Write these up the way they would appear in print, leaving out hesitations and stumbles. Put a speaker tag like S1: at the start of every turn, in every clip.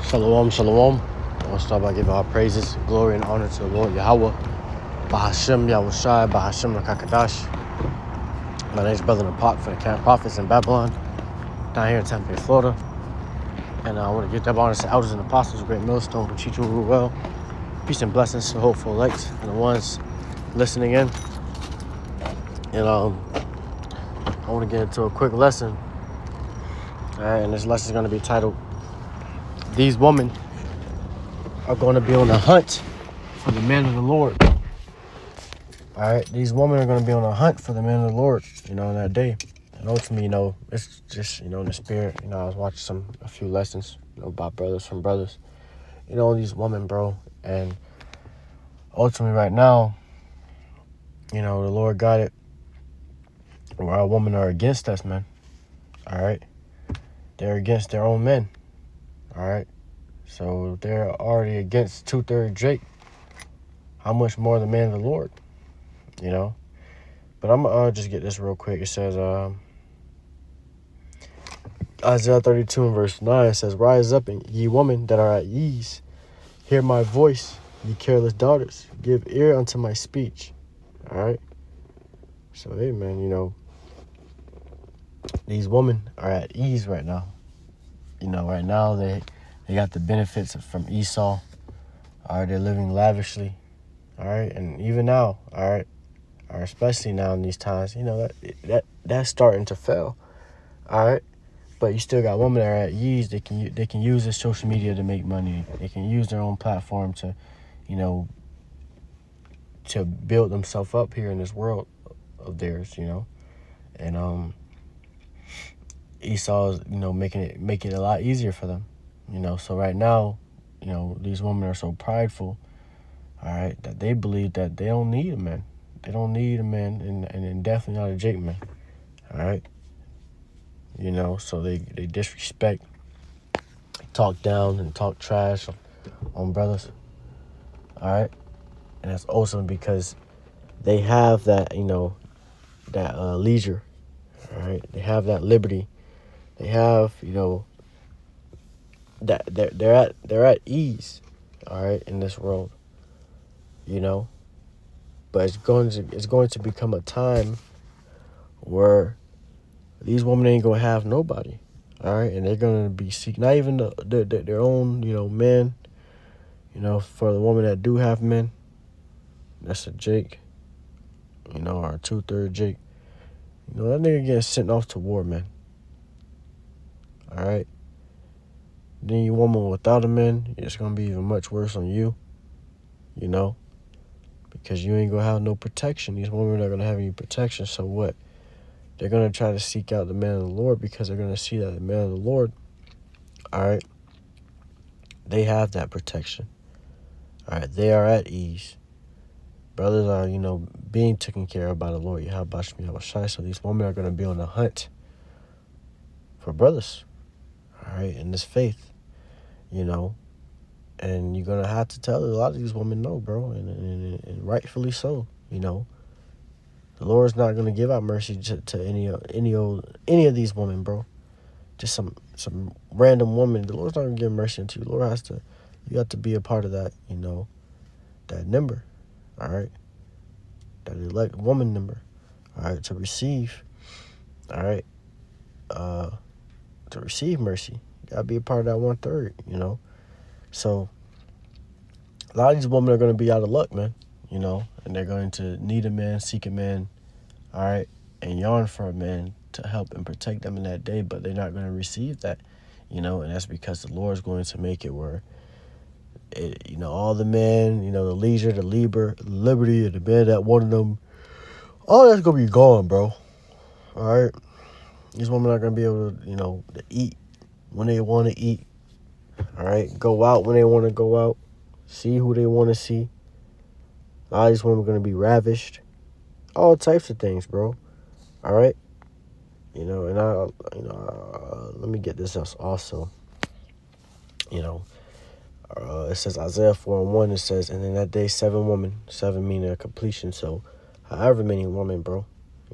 S1: Shalom, shalom. I want to start by giving all praises, glory, and honor to the Lord Yahweh. Bahashem Yahushai, Bahashem Lakakadash. My name is Brother Napak for the Camp Prophets in Babylon, down here in Tampa Bay, Florida. And I want to give that honor to the elders and apostles, great millstone, who teach you rule well. Peace and blessings to hopeful elects and the ones listening in. And I want to get into a quick lesson. All right, and this lesson is going to be titled, These Women are going to be on the hunt for the man of the Lord. All right, these women are going to be on a hunt for the man of the Lord, in that day. And ultimately, it's just, in the spirit. I was watching a few lessons, about brothers from brothers. These women, bro. And ultimately, right now, the Lord got it where our women are against us, man. All right, they're against their own men. All right, so they're already against 2/3 Jake. How much more the man of the Lord? But I'm going to just get this real quick. It says, Isaiah 32 and verse 9, it says, Rise up, and ye women that are at ease, hear my voice, ye careless daughters, give ear unto my speech. All right? So, hey, man, these women are at ease right now. Right now they got the benefits from Esau. All right, they're living lavishly. All right, and even now, all right, or especially now in these times, that's starting to fail. All right, but you still got women that are at ease. They can use their social media to make money. They can use their own platform to, to build themselves up here in this world of theirs. And Esau is making it a lot easier for them. So right now, these women are so prideful. All right, that they believe that they don't need a man. They don't need a man, and definitely not a Jake man. All right. So they disrespect, talk down, and talk trash on brothers. All right. And that's awesome because they have that, that leisure. All right. They have that liberty. They have, that they're at ease. All right. In this world, but it's going to become a time where these women ain't gonna have nobody, all right, and they're gonna be seeking not even their own, men, for the women that do have men. That's a Jake, or a 2/3 Jake. That nigga getting sent off to war, man. All right. Then you woman without a man, it's gonna be even much worse on you. Because you ain't gonna have no protection. These women are not gonna have any protection. So what? They're going to try to seek out the man of the Lord because they're going to see that the man of the Lord, all right, they have that protection. All right, they are at ease. Brothers are, being taken care of by the Lord. So these women are going to be on the hunt for brothers, all right, in this faith, and you're going to have to tell a lot of these women no, bro, and rightfully so, The Lord's not going to give out mercy to any of these women, bro. Just some random woman. The Lord's not going to give mercy to you. The Lord you have to be a part of that, that number, all right? That elect woman number, all right, to receive, all right, to receive mercy. You got to be a part of that 1/3, So a lot of these women are going to be out of luck, man, and they're going to need a man, seek a man, all right, and yearn for a man to help and protect them in that day, but they're not going to receive that, and that's because the Lord's going to make it where, all the men, the leisure, the liberty, and the men that wanted them, all that's going to be gone, bro, all right? These women are going to be able to, to eat when they want to eat, all right? Go out when they want to go out, see who they want to see. A lot of these women are going to be ravished. All types of things, bro. All right? And let me get this else also. It says Isaiah 4:1, it says, and in that day 7 women, 7 meaning a completion. So however many women, bro,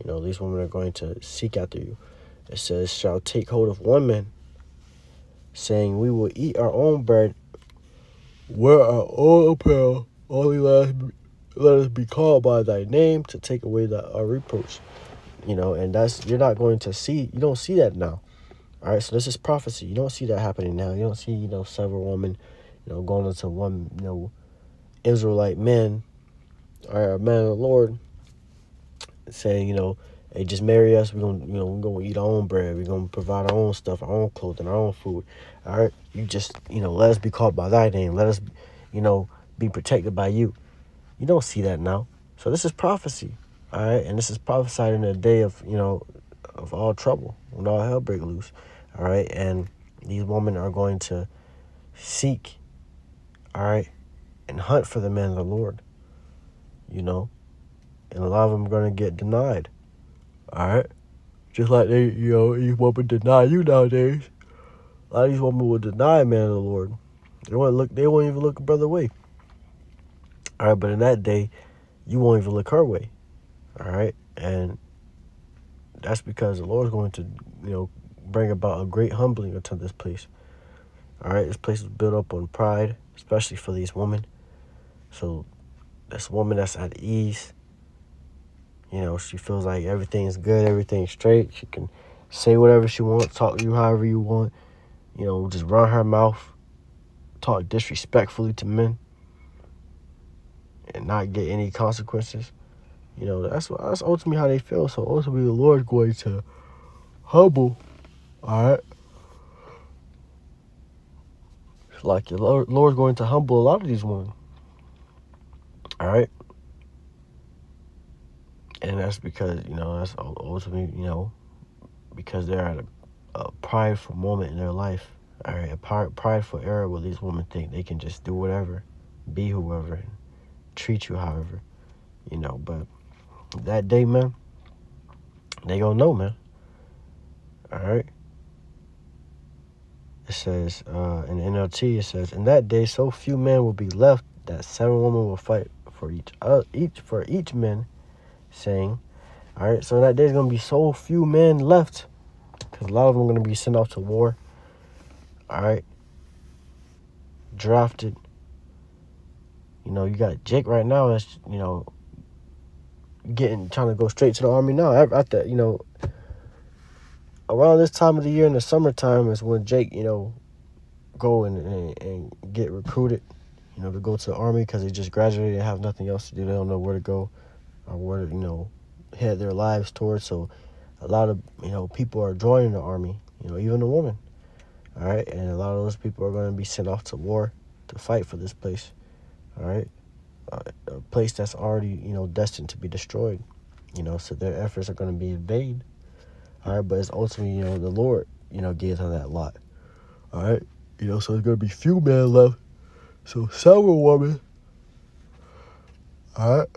S1: these women are going to seek after you. It says, shall take hold of one man, saying, we will eat our own bread, wear our own apparel, only let us be called by thy name to take away our reproach. And you're not going to see, you don't see that now. All right, so this is prophecy. You don't see that happening now. You don't see, several women, going into one, Israelite men, or man of the Lord, saying, hey, just marry us. We're gonna eat our own bread. We're gonna provide our own stuff, our own clothing, our own food. All right, you just, let us be called by thy name. Let us, be protected by you. You don't see that now. So this is prophecy. All right, and this is prophesied in the day of, of all trouble, when all hell break loose. All right, and these women are going to seek, all right, and hunt for the man of the Lord, and a lot of them are going to get denied, all right, just like these women deny you nowadays. A lot of these women will deny man of the Lord. They won't even look a brother way, all right, but in that day, you won't even look her way, all right, and that's because the Lord is going to, bring about a great humbling into this place. All right, this place is built up on pride, especially for these women. So this woman that's at ease, she feels like everything's good, everything's straight. She can say whatever she wants, talk to you however you want, just run her mouth, talk disrespectfully to men, and not get any consequences. That's ultimately how they feel. So ultimately, the Lord's going to humble, all right? Like the Lord's going to humble a lot of these women, all right? And that's because, that's ultimately, because they're at a prideful moment in their life, all right? A prideful era where these women think they can just do whatever, be whoever, and treat you however, But that day, man, they gonna know, man, all right? It says, in the NLT, it says, in that day, so few men will be left that 7 women will fight for each man, saying, all right, so that there's going to be so few men left because a lot of them are going to be sent off to war, all right, drafted. You got Jake right now that's, trying to go straight to the army now. After, around this time of the year in the summertime is when Jake, go and get recruited, to go to the army because they just graduated and have nothing else to do. They don't know where to go or where to, head their lives towards. So a lot of, people are joining the army, even the woman. All right. And a lot of those people are going to be sent off to war to fight for this place. All right. A place that's already, destined to be destroyed, so their efforts are going to be in vain. All right. But it's ultimately, the Lord, gives them that lot. All right. So there's going to be few men left. So several women. All right.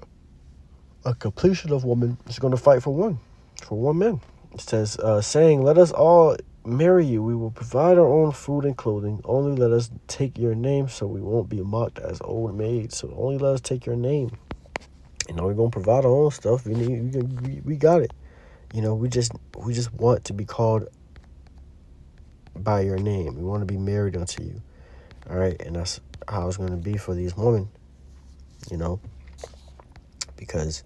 S1: A completion of woman is going to fight for one man. It says, saying, let us all marry you. We will provide our own food and clothing. Only let us take your name so we won't be mocked as old maids. So only let us take your name. We're going to provide our own stuff. We got it. We just want to be called by your name. We want to be married unto you. All right. And that's how it's going to be for these women, because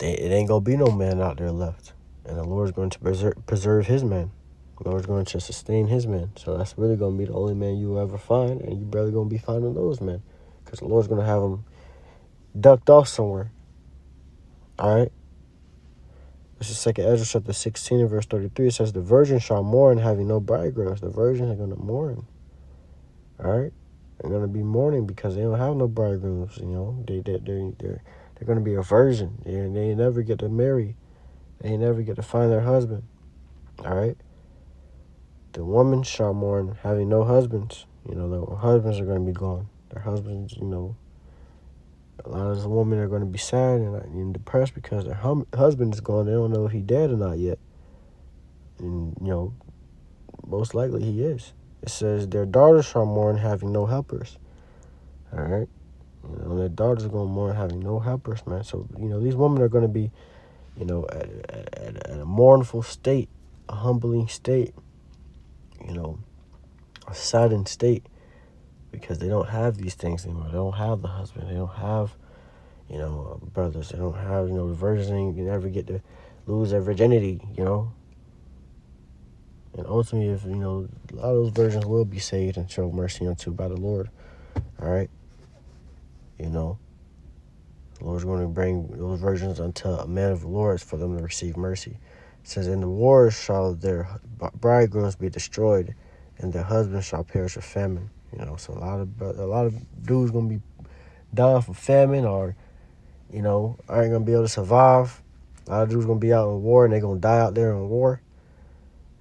S1: it ain't going to be no man out there left. And the Lord's going to preserve his man. The Lord's going to sustain his men. So that's really going to be the only man you will ever find. And you barely going to be finding those men. Because the Lord's going to have them ducked off somewhere. All right? This is 2 Ezra chapter 16 and verse 33. It says, the virgin shall mourn having no bridegrooms. The virgins are going to mourn. All right? They're going to be mourning because they don't have no bridegrooms. They're going to be a virgin. They never get to marry. They never get to find their husband. All right? The woman shall mourn having no husbands. The husbands are going to be gone. Their husbands, a lot of the women are going to be sad and depressed because their husband is gone. They don't know if he's dead or not yet. And, most likely he is. It says their daughters shall mourn having no helpers. All right? Their daughters are going to mourn having no helpers, man. So, these women are going to be, at a mournful state, a humbling state, a saddened state because they don't have these things anymore. They don't have the husband. They don't have, brothers. They don't have, the virgin. You never get to lose their virginity, And ultimately, if, a lot of those virgins will be saved and show mercy unto by the Lord. All right? The Lord's going to bring those virgins unto a man of the Lord for them to receive mercy. It says, in the wars shall their bridegrooms be destroyed, and their husbands shall perish with famine. So a lot of dudes going to be dying from famine, or, aren't going to be able to survive. A lot of dudes going to be out in war, and they're going to die out there in war.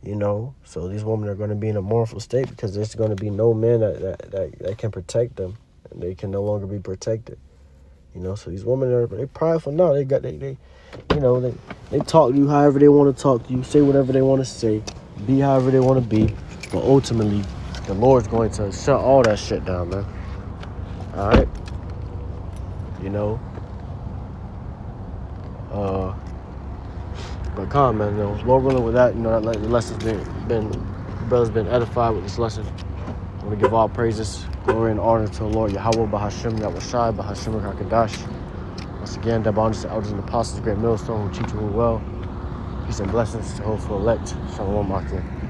S1: So these women are going to be in a mournful state because there's going to be no men that can protect them, and they can no longer be protected. So these women they prideful now. They talk to you however they want to talk to you, say whatever they want to say, be however they want to be. But ultimately, the Lord's going to shut all that shit down, man. All right? But come, man, Lord willing with that, the lesson's been brother's been edified with this lesson. I want to give all praises, glory, and honor to the Lord Yahweh Bahashim Yahushai Bahashim Kakadash. Once again, the abundance of elders and apostles, great millstone who teach you well. Peace and blessings to hopeful elect. Shalom, Akim.